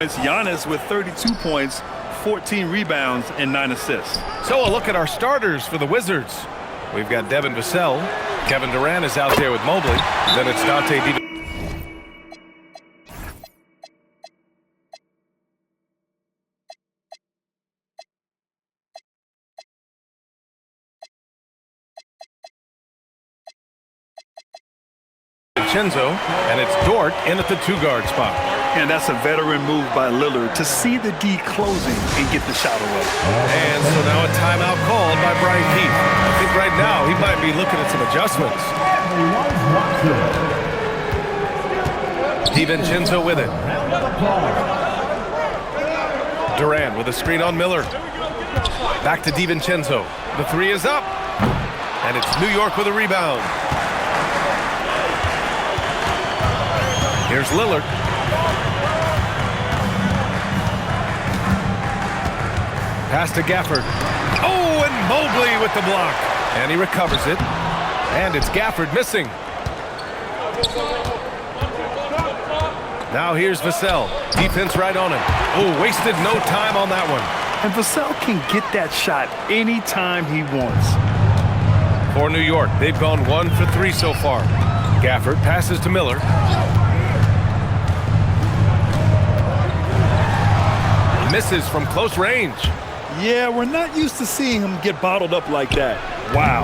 It's Giannis with 32 points, 14 rebounds, and 9 assists. So a look at our starters for the Wizards. We've got Devin Vassell. Kevin Durant is out there with Mobley. Then it's Dante DiVincenzo, and it's Dort in at the two-guard spot. And that's a veteran move by Lillard to see the D closing and get the shot away. And so now a timeout called by Brian Keith. I think right now he might be looking at some adjustments. DiVincenzo with it. Durant with a screen on Miller. Back to DiVincenzo. The three is up. And it's New York with a rebound. Here's Lillard. Pass to Gafford. Oh, and Mobley with the block. And he recovers it. And it's Gafford missing. Now here's Vassell. Defense right on him. Oh, wasted no time on that one. And Vassell can get that shot anytime he wants. For New York, they've gone 1 for 3 so far. Gafford passes to Miller. Misses from close range. Yeah, we're not used to seeing him get bottled up like that. Wow.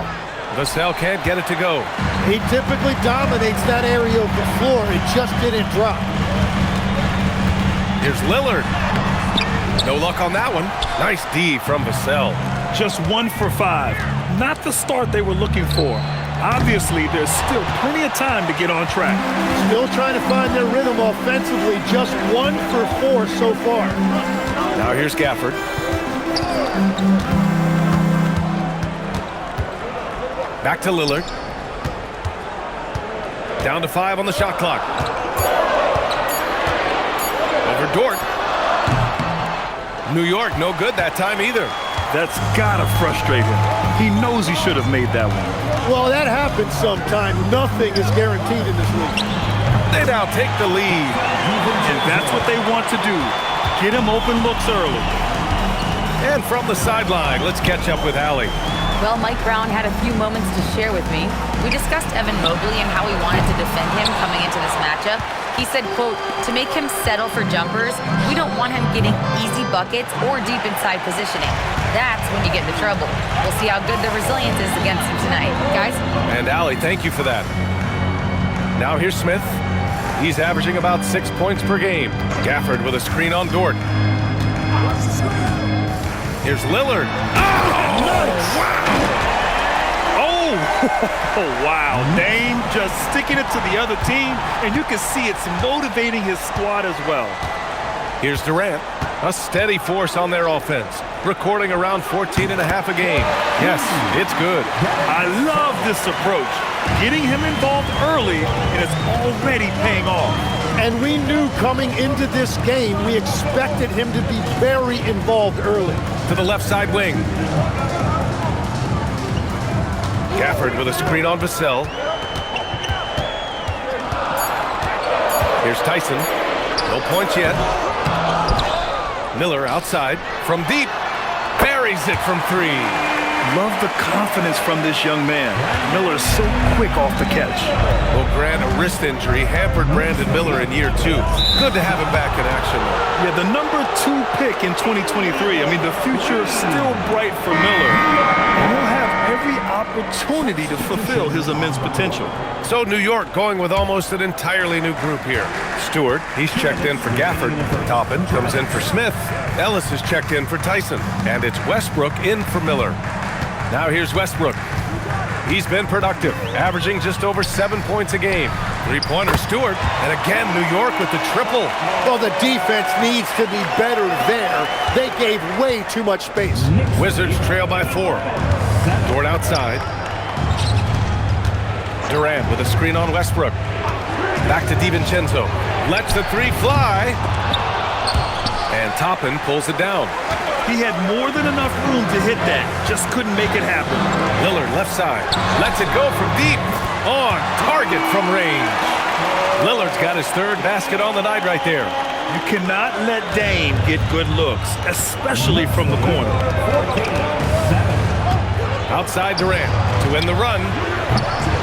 Vassell can't get it to go. He typically dominates that area of the floor. It just didn't drop. Here's Lillard. No luck on that one. Nice D from Vassell. Just 1 for 5. Not the start they were looking for. Obviously, there's still plenty of time to get on track. Still trying to find their rhythm offensively. Just 1 for 4 so far. Now here's Gafford. Back to Lillard. Down to 5 on the shot clock. Over Dort. New York, no good that time either. That's gotta frustrate him. He knows he should have made that one. Well, that happens sometimes. Nothing is guaranteed in this league. They now take the lead. And that's what they want to do. Get him open looks early. And from the sideline, let's catch up with Allie. Well, Mike Brown had a few moments to share with me. We discussed Evan Mobley and how we wanted to defend him coming into this matchup. He said, quote, to make him settle for jumpers, we don't want him getting easy buckets or deep inside positioning. That's when you get into trouble. We'll see how good the resilience is against him tonight. Guys? And Allie, thank you for that. Now here's Smith. He's averaging about 6 points per game. Gafford with a screen on Dort. Here's Lillard. Oh! Nice. Wow! Oh, wow. Dame just sticking it to the other team, and you can see it's motivating his squad as well. Here's Durant, a steady force on their offense, recording around 14 and a half a game. Yes, it's good. I love this approach. Getting him involved early, and it's already paying off. And we knew coming into this game, we expected him to be very involved early. To the left side wing. Gafford with a screen on Vassell. Here's Tyson. No points yet. Miller outside from deep. Buries it from 3. Love the confidence from this young man. Miller's so quick off the catch. Well, Grant, a wrist injury hampered Brandon Miller in year 2. Good to have him back in action. Yeah, the number 2 pick in 2023. I mean, the future is still bright for Miller. And he'll have every opportunity to fulfill his immense potential. So New York going with almost an entirely new group here. Stewart, he's checked in for Gafford. Toppin comes in for Smith. Ellis is checked in for Tyson. And it's Westbrook in for Miller. Now here's Westbrook. He's been productive, averaging just over 7 points a game. Three-pointer Stewart, and again New York with the triple. Well, the defense needs to be better there. They gave way too much space. Wizards trail by 4. Dort outside. Durant with a screen on Westbrook. Back to DiVincenzo. Lets the 3 fly. And Toppin pulls it down. He had more than enough room to hit that. Just couldn't make it happen. Lillard left side. Lets it go from deep. On target from range. Lillard's got his third basket on the night right there. You cannot let Dame get good looks, especially from the corner. Outside Durant to win the run.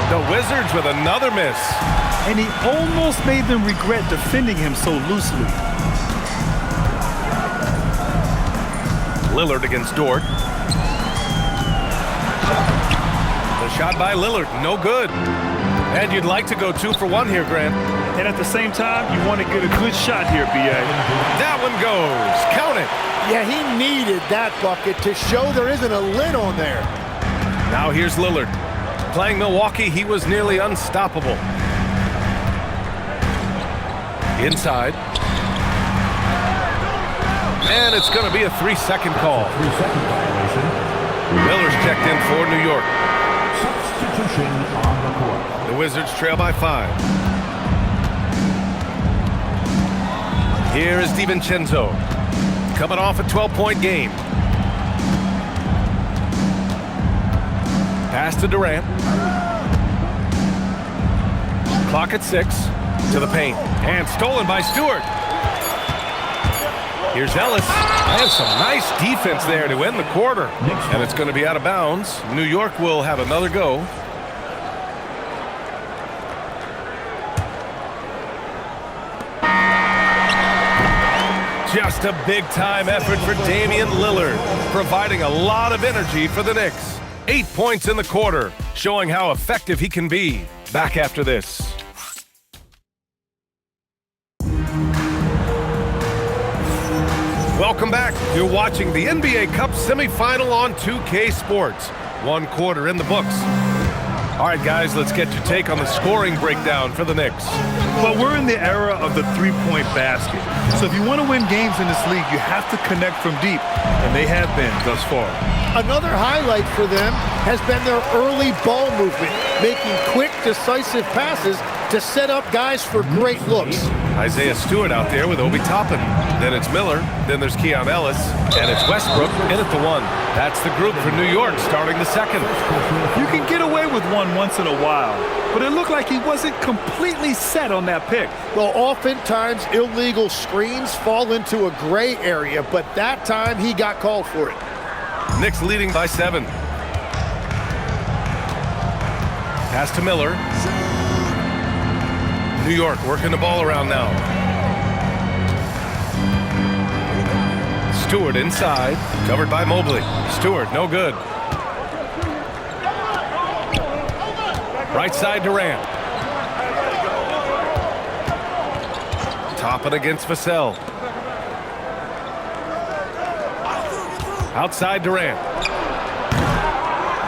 The Wizards with another miss. And he almost made them regret defending him so loosely. Lillard against Dort. The shot by Lillard, no good. And you'd like to go 2 for 1 here, Grant. And at the same time, you want to get a good shot here, B.A. That one goes. Count it. Yeah, he needed that bucket to show there isn't a lid on there. Now here's Lillard. Playing Milwaukee, he was nearly unstoppable. Inside. And it's going to be a 3-second call. Miller's checked in for New York. Substitution on the court. The Wizards trail by 5. Here is DiVincenzo, coming off a 12-point game. Pass to Durant. Clock at 6. To the paint. And stolen by Stewart. Here's Ellis. And some nice defense there to end the quarter. And it's going to be out of bounds. New York will have another go. Just a big-time effort for Damian Lillard, providing a lot of energy for the Knicks. 8 points in the quarter, showing how effective he can be. Back after this. Welcome back. You're watching the NBA Cup semifinal on 2K Sports. 1 quarter in the books. All right, guys, let's get your take on the scoring breakdown for the Knicks. Well, we're in the era of the three-point basket. So if you want to win games in this league, you have to connect from deep, and they have been thus far. Another highlight for them has been their early ball movement, making quick, decisive passes to set up guys for great looks. Isaiah Stewart out there with Obi Toppin. Then it's Miller. Then there's Keon Ellis. And it's Westbrook in at the 1. That's the group for New York starting the second. You can get away with one once in a while, but it looked like he wasn't completely set on that pick. Well, oftentimes illegal screens fall into a gray area, but that time he got called for it. Knicks leading by 7. Pass to Miller. New York working the ball around now. Stewart inside, covered by Mobley. Stewart, no good. Right side Durant. Toppin against Vassell. Outside Durant.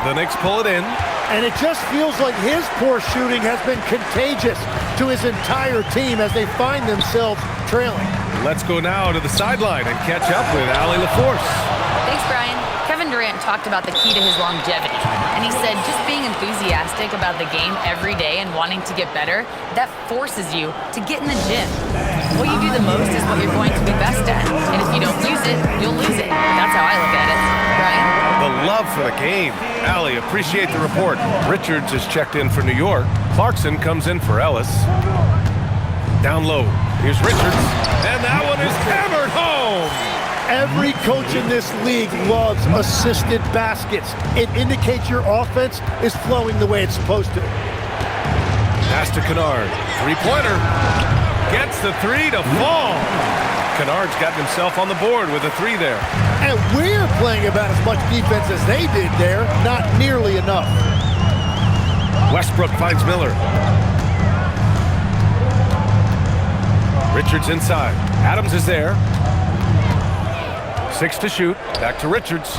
The Knicks pull it in. And it just feels like his poor shooting has been contagious to his entire team as they find themselves trailing. Let's go now to the sideline and catch up with Allie LaForce. Thanks, Brian. Kevin Durant talked about the key to his longevity, and he said just being enthusiastic about the game every day and wanting to get better, that forces you to get in the gym. What you do the most is what you're going to be best at, and if you don't use it, you'll lose it. That's how I look at it. Brian? The love for the game. Allie, appreciate the report. Richards is checked in for New York. Clarkson comes in for Ellis. Down low. Here's Richards. And that one is hammered home. Every coach in this league loves assisted baskets. It indicates your offense is flowing the way it's supposed to. Pass to Kennard. Three-pointer. Gets the 3 to fall. Kennard's gotten himself on the board with a 3 there. And we're playing about as much defense as they did there. Not nearly enough. Westbrook finds Miller. Richards inside. Adams is there. 6 to shoot. Back to Richards.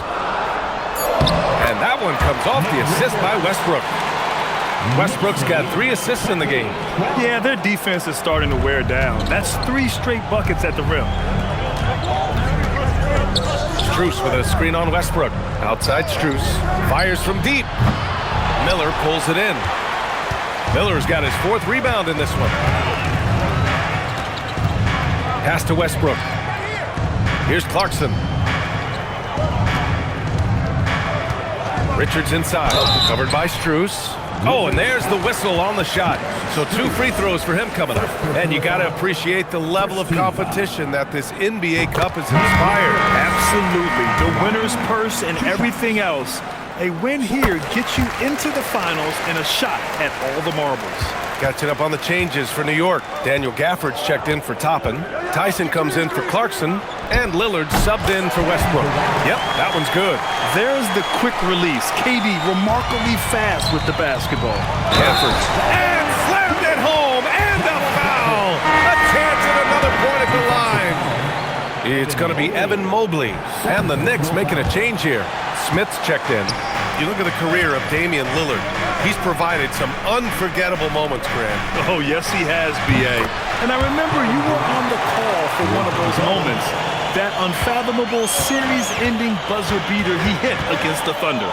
And that one comes off the assist by Westbrook. Westbrook's got 3 assists in the game. Yeah, their defense is starting to wear down. That's 3 straight buckets at the rim. Strus with a screen on Westbrook. Outside Strus. Fires from deep. Miller pulls it in. Miller's got his 4th rebound in this one. Pass to Westbrook. Here's Clarkson. Richards inside. Covered by Strus. Oh, and there's the whistle on the shot. So 2 free throws for him coming up. And you got to appreciate the level of competition that this NBA Cup has inspired. Absolutely. The winner's purse and everything else. A win here gets you into the finals and a shot at all the marbles. Catching up on the changes for New York. Daniel Gafford's checked in for Toppin. Tyson comes in for Clarkson. And Lillard subbed in for Westbrook. Yep, that one's good. There's the quick release. KD remarkably fast with the basketball. Gafford. And slammed it home. And a foul. A chance at another point at the line. It's going to be Evan Mobley. And the Knicks making a change here. Smith's checked in. You look at the career of Damian Lillard. He's provided some unforgettable moments, Grant. Oh, yes, he has, B.A. And I remember you were on the call for one of those moments. That unfathomable series-ending buzzer beater he hit against the Thunder.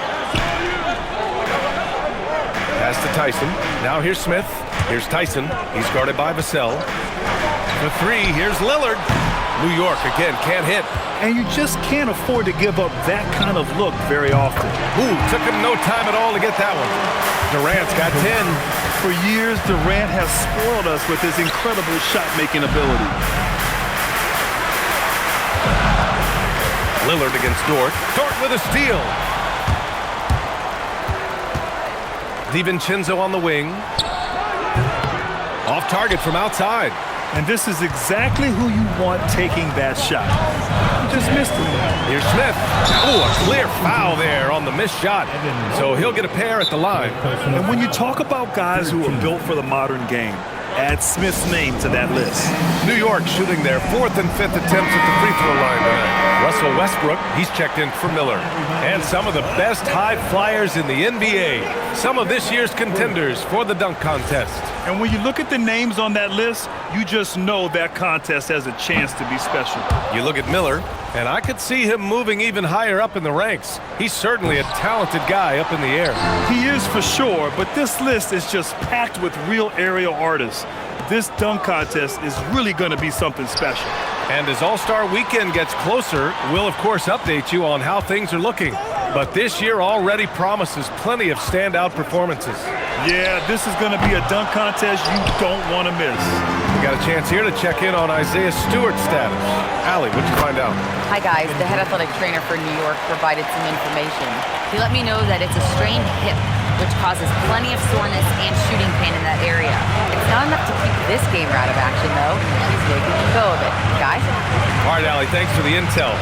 Pass to Tyson. Now here's Smith. Here's Tyson. He's guarded by Vassell. For 3, here's Lillard. New York, again, can't hit. And you just can't afford to give up that kind of look very often. Ooh, took him no time at all to get that one. Durant's got 10. For years, Durant has spoiled us with his incredible shot-making ability. Lillard against Dort. Dort with a steal. DiVincenzo on the wing. Off target from outside. And this is exactly who you want taking that shot. You just missed him. Here's Smith. Oh, a clear foul there on the missed shot. So he'll get a pair at the line. And when you talk about guys who are built for the modern game, add Smith's name to that list. New York shooting their 4th and 5th attempts at the free throw line tonight. Russell Westbrook, he's checked in for Miller. And some of the best high flyers in the NBA. Some of this year's contenders for the dunk contest. And when you look at the names on that list, you just know that contest has a chance to be special. You look at Miller, and I could see him moving even higher up in the ranks. He's certainly a talented guy up in the air. He is for sure, but this list is just packed with real aerial artists. This dunk contest is really going to be something special. And as All-Star Weekend gets closer, we'll of course update you on how things are looking. But this year already promises plenty of standout performances. Yeah, this is going to be a dunk contest you don't want to miss. We got a chance here to check in on Isaiah Stewart's status. Allie, what'd you find out? Hi, guys. The head athletic trainer for New York provided some information. He let me know that it's a strained hip, which causes plenty of soreness and shooting pain in that area. It's not enough to keep this game out of action, though. He's making a go of it. Guys? All right, Allie, thanks for the intel.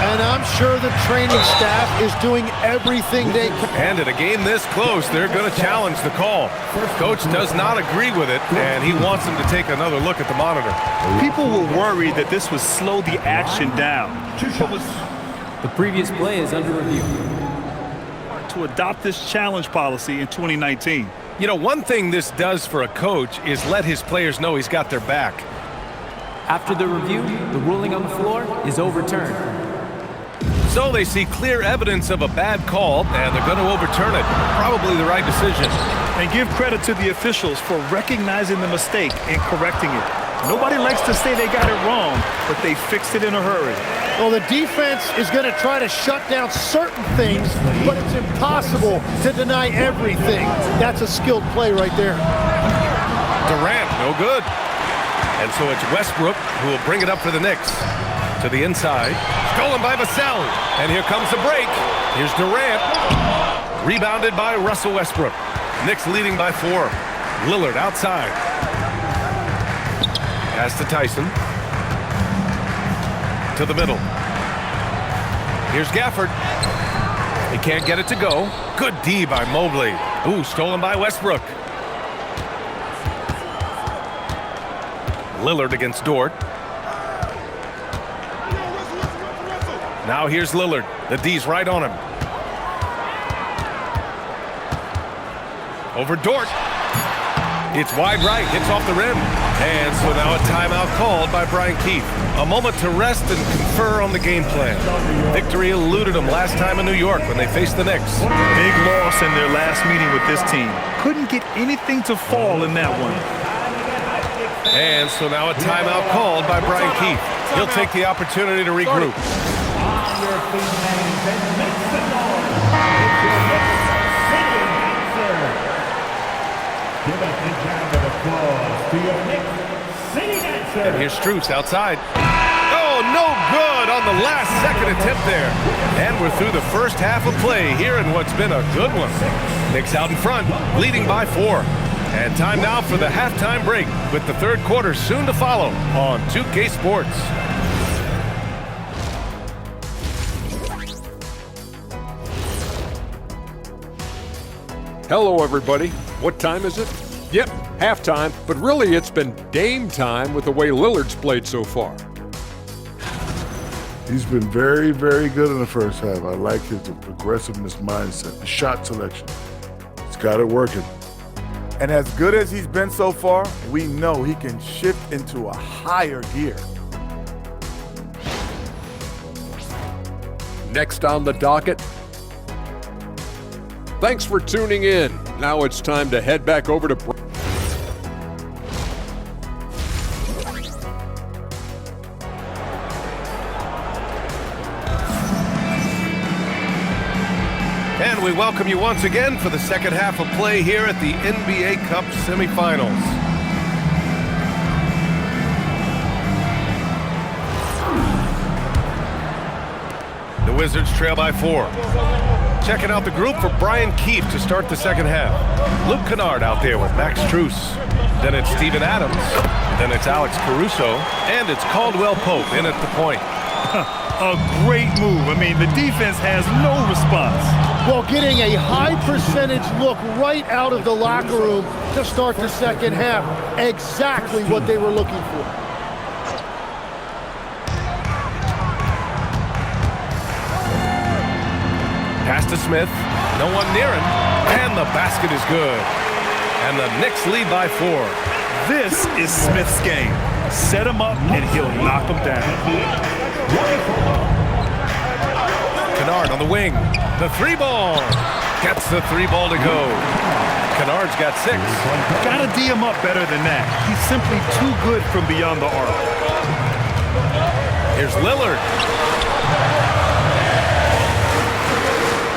And I'm sure the training staff is doing everything they can. And in a game this close, they're going to challenge the call. Coach does not agree with it, and he wants them to take another look at the monitor. People were worried that this would slow the action down. The previous play is under review. To adopt this challenge policy in 2019. You know, one thing this does for a coach is let his players know he's got their back. After the review, the ruling on the floor is overturned. So they see clear evidence of a bad call, and they're going to overturn it. Probably the right decision. And give credit to the officials for recognizing the mistake and correcting it. Nobody likes to say they got it wrong, but they fixed it in a hurry. Well, the defense is going to try to shut down certain things, but it's impossible to deny everything. That's a skilled play right there. Durant, no good. And so it's Westbrook who will bring it up for the Knicks. To the inside. Stolen by Vassell. And here comes the break. Here's Durant. Rebounded by Russell Westbrook. Knicks leading by 4. Lillard outside. Pass to Tyson. To the middle. Here's Gafford. He can't get it to go. Good D by Mobley. Ooh, stolen by Westbrook. Lillard against Dort. Now here's Lillard. The D's right on him. Over Dort. It's wide right, hits off the rim. And so now a timeout called by Brian Keith. A moment to rest and confer on the game plan. Victory eluded them last time in New York when they faced the Knicks. Big loss in their last meeting with this team. Couldn't get anything to fall in that one. And so now a timeout called by Brian Keith. He'll take the opportunity to regroup. Give a big round of applause to your Knicks City Dancer. And here's Strus outside. Oh, no good on the last second attempt there. And we're through the first half of play here in what's been a good one. Knicks out in front, leading by 4. And time now for the halftime break, with the third quarter soon to follow on 2K Sports. Hello, everybody. What time is it? Yep, halftime, but really it's been Dame time with the way Lillard's played so far. He's been very, very good in the first half. I like his aggressiveness mindset, the shot selection. He's got it working. And as good as he's been so far, we know he can shift into a higher gear. Next on the docket. Thanks for tuning in. Now it's time to head back over to And we welcome you once again for the second half of play here at the NBA Cup semifinals. The Wizards trail by 4. Checking out the group for Brian Keefe to start the second half. Luke Kennard out there with Max Strus. Then it's Steven Adams. Then it's Alex Caruso. And it's Caldwell Pope in at the point. A great move. I mean, the defense has no response. Well, getting a high percentage look right out of the locker room to start the second half. Exactly what they were looking for. Pass to Smith. No one near him. And the basket is good. And the Knicks lead by 4. This is Smith's game. Set him up, and he'll knock him down. Kennard on the wing. The 3-ball. Gets the 3-ball to go. Kennard's got 6. Gotta D him up better than that. He's simply too good from beyond the arc. Here's Lillard.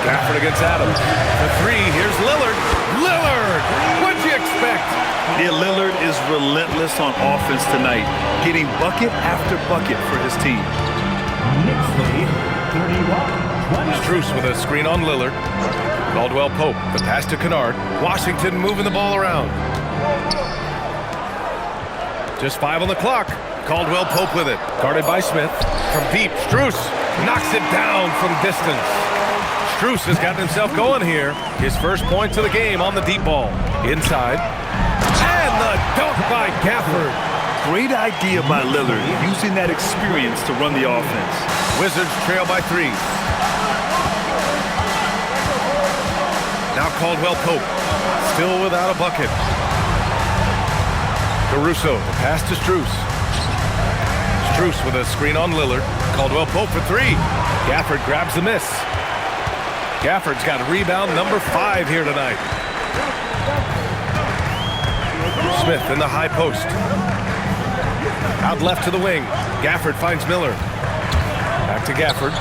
Gafford against Adams. The 3, here's Lillard. Lillard! What'd you expect? Yeah, Lillard is relentless on offense tonight, getting bucket after bucket for his team. Knicks lead 31-20. Strus with a screen on Lillard. Caldwell Pope, the pass to Kennard. Washington moving the ball around. Just 5 on the clock. Caldwell Pope with it. Guarded by Smith. From deep, Strus knocks it down from distance. Strus has gotten himself going here. His first points of the game on the deep ball. Inside. And the dunk by Gafford. Great idea by Lillard, using that experience to run the offense. Wizards trail by 3. Now Caldwell Pope, still without a bucket. Caruso, the pass to Strus. Strus with a screen on Lillard. Caldwell Pope for 3. Gafford grabs the miss. Gafford's got rebound number 5 here tonight. Smith in the high post. Out left to the wing. Gafford finds Miller. Back to Gafford.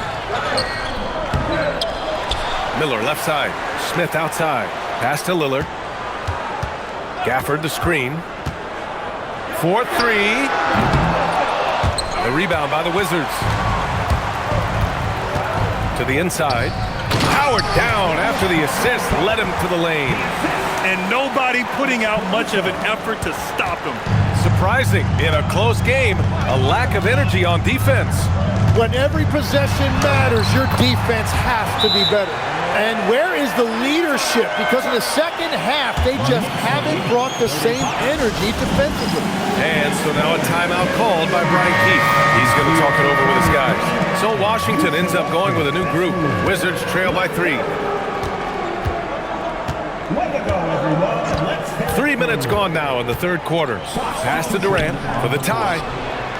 Miller left side. Smith outside. Pass to Lillard. Gafford the screen. 4-3. The rebound by the Wizards. To the inside. Howard down after the assist led him to the lane. And nobody putting out much of an effort to stop him. Surprising in a close game, a lack of energy on defense. When every possession matters, your defense has to be better. And where is the leadership? Because in the second half, they just haven't brought the same energy defensively. And so now a timeout called by Brian Keefe. He's going to talk it over with his guys. So Washington ends up going with a new group. Wizards trail by 3. 3 minutes gone now in the third quarter. Pass to Durant for the tie.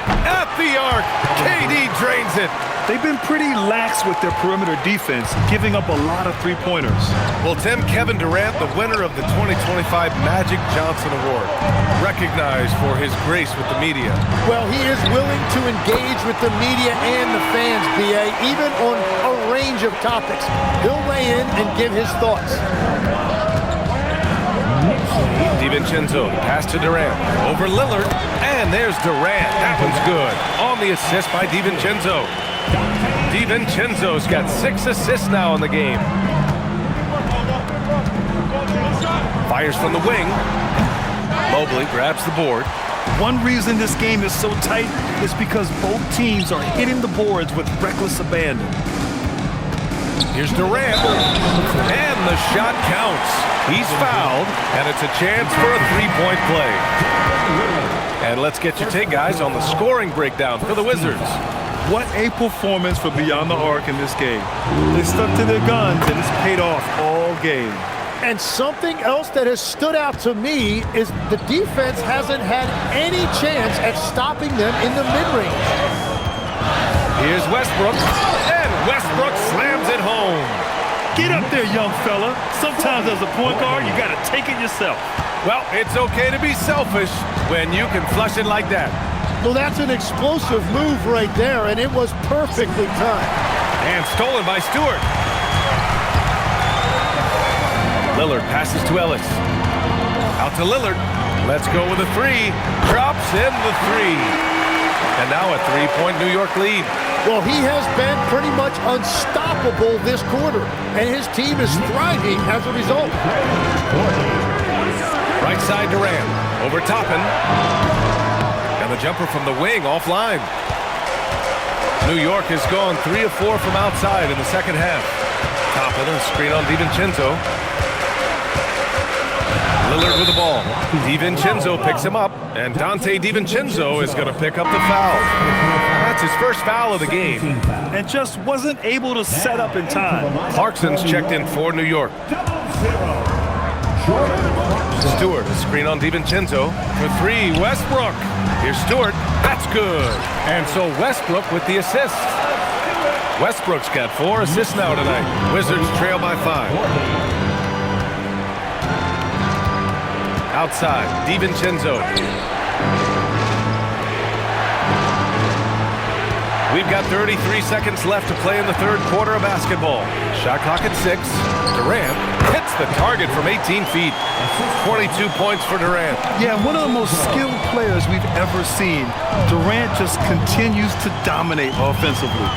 At the arc, KD drains it. They've been pretty lax with their perimeter defense, giving up a lot of three-pointers. Well, Tim, Kevin Durant, the winner of the 2025 Magic Johnson Award, recognized for his grace with the media. Well, he is willing to engage with the media and the fans, B.A., even on a range of topics. He'll weigh in and give his thoughts. DiVincenzo, pass to Durant. Over Lillard, and there's Durant. That one's good. On the assist by DiVincenzo. DiVincenzo's got 6 assists now in the game. Fires from the wing. Mobley grabs the board. One reason this game is so tight is because both teams are hitting the boards with reckless abandon. Here's Durant, and the shot counts. He's fouled, and it's a chance for a three-point play. And let's get your take, guys, on the scoring breakdown for the Wizards. What a performance for Beyond the Arc in this game. They stuck to their guns, and it's paid off all game. And something else that has stood out to me is the defense hasn't had any chance at stopping them in the mid-range. Here's Westbrook, and Westbrook slams it home. Get up there, young fella. Sometimes as a point guard, you got to take it yourself. Well, it's okay to be selfish when you can flush it like that. Well, that's an explosive move right there, and it was perfectly timed. And stolen by Stewart. Lillard passes to Ellis. Out to Lillard. Let's go with a three. Drops in the three. And now a three-point New York lead. Well, he has been pretty much unstoppable this quarter, and his team is thriving as a result. Right side Durant. Over Toppin. And the jumper from the wing offline. New York has gone 3 of 4 from outside in the second half. Toppin, a screen on DiVincenzo. Lillard with the ball. DiVincenzo picks him up, and Dante DiVincenzo is going to pick up the foul. That's his first foul of the game. And just wasn't able to set up in time. Clarkson's checked in for New York. Stewart, a screen on DiVincenzo. For three, Westbrook. Here's Stewart. That's good. And so Westbrook with the assist. Westbrook's got 4 assists now tonight. Wizards trail by 5. Outside, DiVincenzo. We've got 33 seconds left to play in the third quarter of basketball. Shot clock at 6. Durant hits the target from 18 feet. 22 points for Durant. Yeah, one of the most skilled players we've ever seen. Durant just continues to dominate offensively.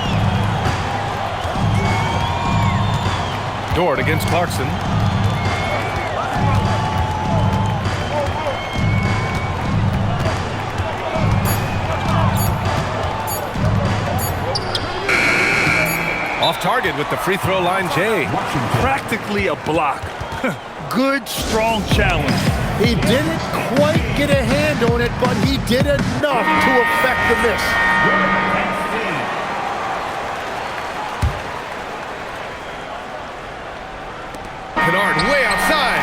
Dort against Clarkson. Off target with the free throw line, Jay. Practically a block. Good, strong challenge. He didn't quite get a hand on it, but he did enough to affect the miss. Kennard way outside.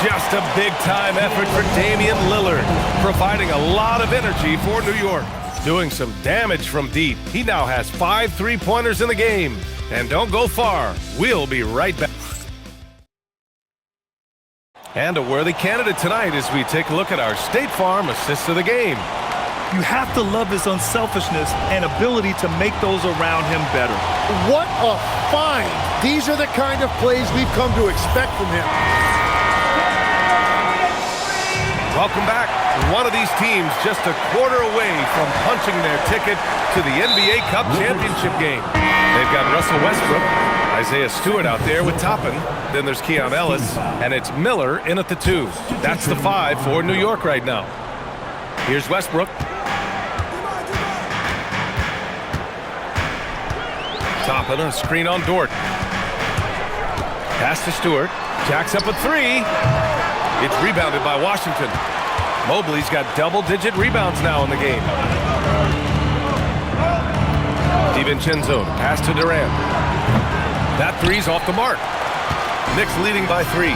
Just a big-time effort for Damian Lillard, providing a lot of energy for New York. Doing some damage from deep. He now has 5 three-pointers in the game. And don't go far. We'll be right back. And a worthy candidate tonight as we take a look at our State Farm assist of the game. You have to love his unselfishness and ability to make those around him better. What a find. These are the kind of plays we've come to expect from him. Welcome back. One of these teams just a quarter away from punching their ticket to the NBA Cup championship game. They've got Russell Westbrook, Isaiah Stewart out there with Toppin. Then there's Keon Ellis, and it's Miller in at the 2. That's the 5 for New York right now. Here's Westbrook. Toppin, a screen on Dort. Pass to Stewart. Jacks up a 3. It's rebounded by Washington. Mobley's got double-digit rebounds now in the game. DiVincenzo, pass to Durant. That 3's off the mark. Knicks leading by 3.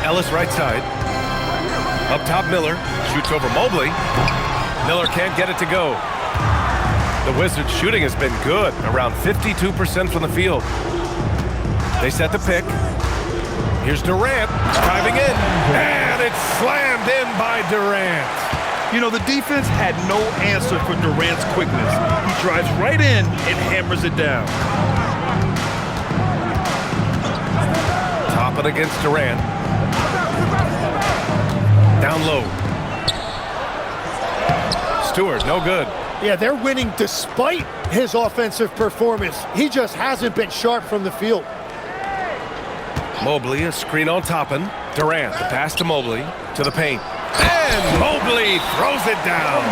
Ellis right side. Up top, Miller. Shoots over Mobley. Miller can't get it to go. The Wizards' shooting has been good, around 52% from the field. They set the pick. Here's Durant driving in, and it's slammed in by Durant. You know, the defense had no answer for Durant's quickness. He drives right in and hammers it down. Allen against Durant. Down low. Stewart, no good. Yeah, they're winning despite his offensive performance. He just hasn't been sharp from the field. Mobley, a screen on Toppin. Durant, the pass to Mobley, to the paint. And Mobley throws it down.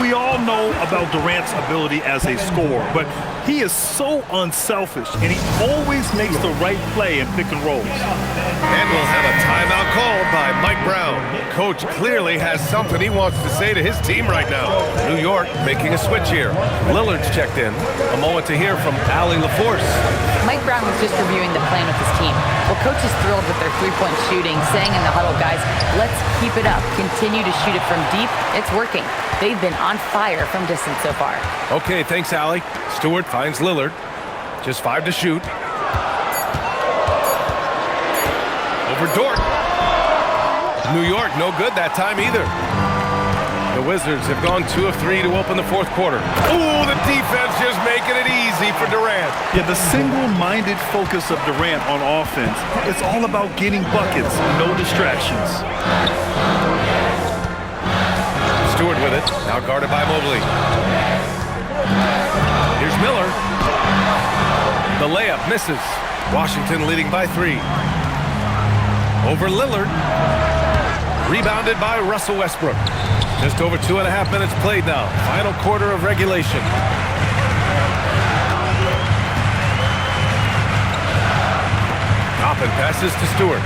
We all know about Durant's ability as a scorer, but he is so unselfish, and he always makes the right play in pick and rolls. And we'll have a timeout called by Mike Brown. Coach clearly has something he wants to say to his team right now. New York making a switch here. Lillard's checked in. A moment to hear from Allie LaForce. Mike Brown was just reviewing the plan with his team. Well, coach is thrilled with their three-point shooting, saying in the huddle, guys, let's keep it up. Continue to shoot it from deep. It's working. They've been on fire from distance so far. Okay, thanks, Allie. Stewart finds Lillard. Just 5 to shoot. Over Dort. New York, no good that time either. The Wizards have gone 2 of 3 to open the fourth quarter. Ooh, the defense just making it easy for Durant. Yeah, the single-minded focus of Durant on offense, it's all about getting buckets, no distractions. Stewart with it, now guarded by Mobley. Here's Miller. The layup misses. Washington leading by 3. Over Lillard. Rebounded by Russell Westbrook. Just over 2.5 minutes played now. Final quarter of regulation. Toppin passes to Stewart.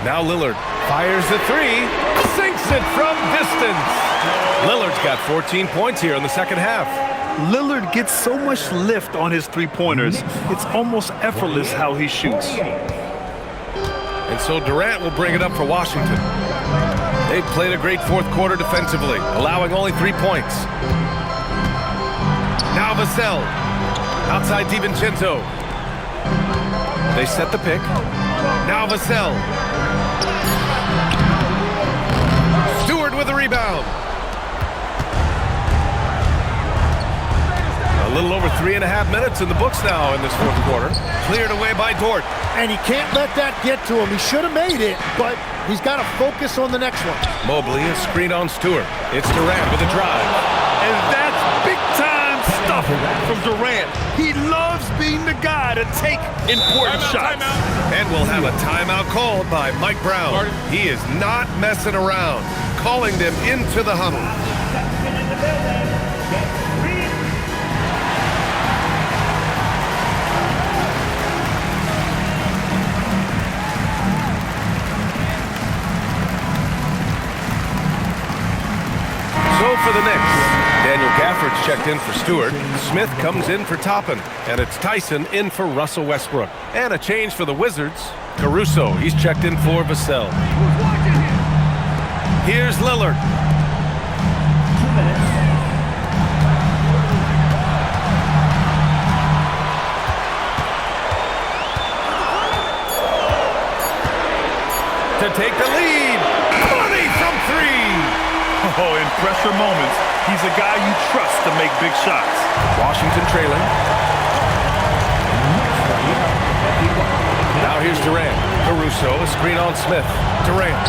Now Lillard fires the 3. Sinks it from distance. Lillard's got 14 points here in the second half. Lillard gets so much lift on his three-pointers, it's almost effortless how he shoots. And so Durant will bring it up for Washington. They've played a great fourth quarter defensively, allowing only 3 points. Now Vassell. Outside DiVincenzo. They set the pick. Now Vassell. Stewart with the rebound. A little over 3.5 minutes in the books now in this fourth quarter. Cleared away by Dort. And he can't let that get to him. He should have made it, but he's got to focus on the next one. Mobley, a screen on Stewart. It's Durant with a drive. And that's big-time stuff from Durant. He loves being the guy to take important shots. And we'll have a timeout called by Mike Brown. He is not messing around, calling them into the huddle. So for the Knicks, Daniel Gafford's checked in for Stewart. Smith comes in for Toppin. And it's Tyson in for Russell Westbrook. And a change for the Wizards. Caruso, he's checked in for Vassell. Here's Lillard. 2 minutes. To take the lead. 20 from 3. Oh, in pressure moments, he's a guy you trust to make big shots. Washington trailing. Now here's Durant. Caruso, a screen on Smith. Durant.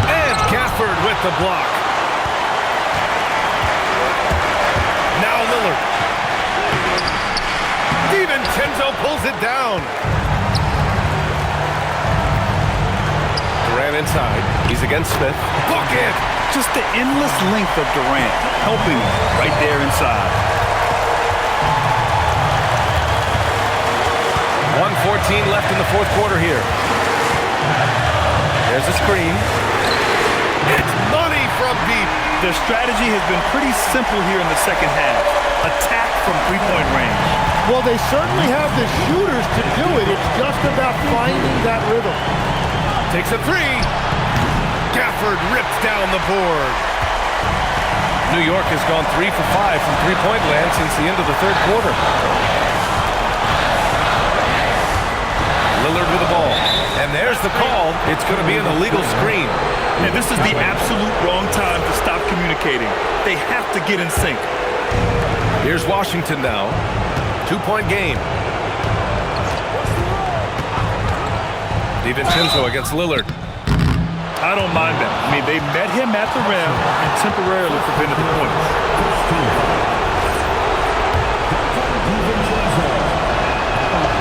And Gafford with the block. Now Lillard. DiVincenzo pulls it down. Durant inside. He's against Smith. Bucket! Just the endless length of Durant, helping him right there inside. 1:14 left in the fourth quarter here. There's a screen. It's money from deep. Their strategy has been pretty simple here in the second half. Attack from three-point range. Well, they certainly have the shooters to do it. It's just about finding that rhythm. Takes a 3. Gafford rips down the board. New York has gone 3 for 5 from three-point land since the end of the third quarter. Lillard with the ball. And there's the call. It's going to be an illegal screen. And this is the absolute wrong time to stop communicating. They have to get in sync. Here's Washington now. 2-point game. DiVincenzo against Lillard. I don't mind that. I mean, they met him at the rim and temporarily prevented the points.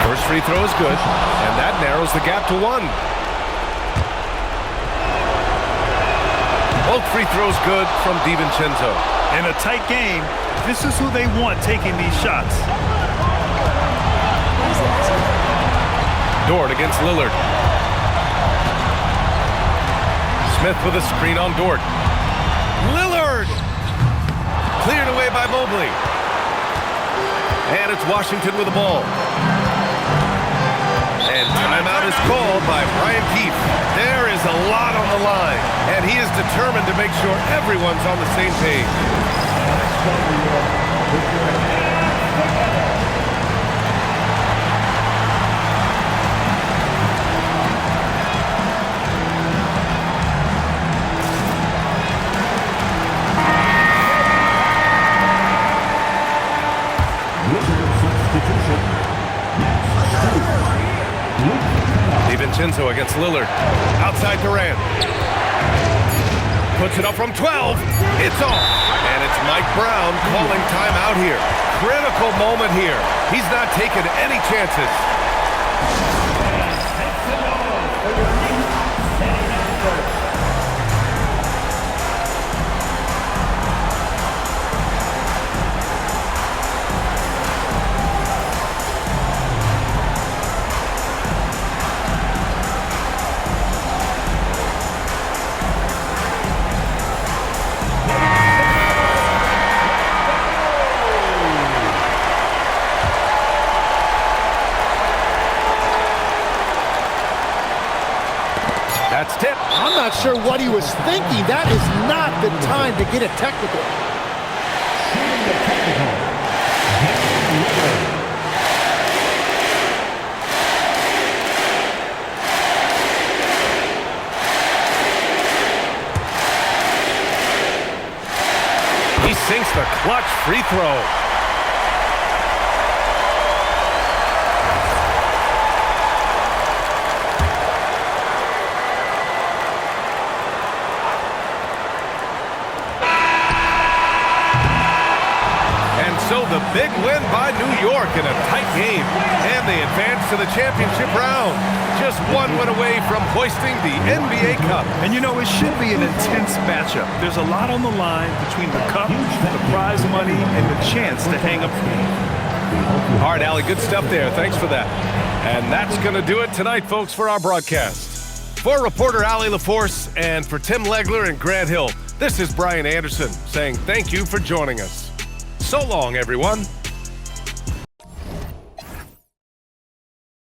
First free throw is good, and that narrows the gap to 1. Both free throws good from DiVincenzo. In a tight game, this is who they want taking these shots. Dort against Lillard. Smith with a screen on Dort. Lillard! Cleared away by Mobley. And it's Washington with the ball. And timeout is called by Brian Keefe. There is a lot on the line, and he is determined to make sure everyone's on the same page. DiVincenzo against Lillard. Outside Durant. Puts it up from 12. It's off. And it's Mike Brown calling timeout here. Critical moment here. He's not taking any chances. That's tipped. I'm not sure what he was thinking. That is not the time to get a technical. He sinks the clutch free throw. So the big win by New York in a tight game, and they advance to the championship round. Just one win away from hoisting the NBA Cup. And you know, it should be an intense matchup. There's a lot on the line between the cup, the prize money, and the chance to hang up. All right, Allie, good stuff there. Thanks for that. And that's going to do it tonight, folks, for our broadcast. For reporter Allie LaForce and for Tim Legler and Grant Hill, this is Brian Anderson saying thank you for joining us. So long, everyone.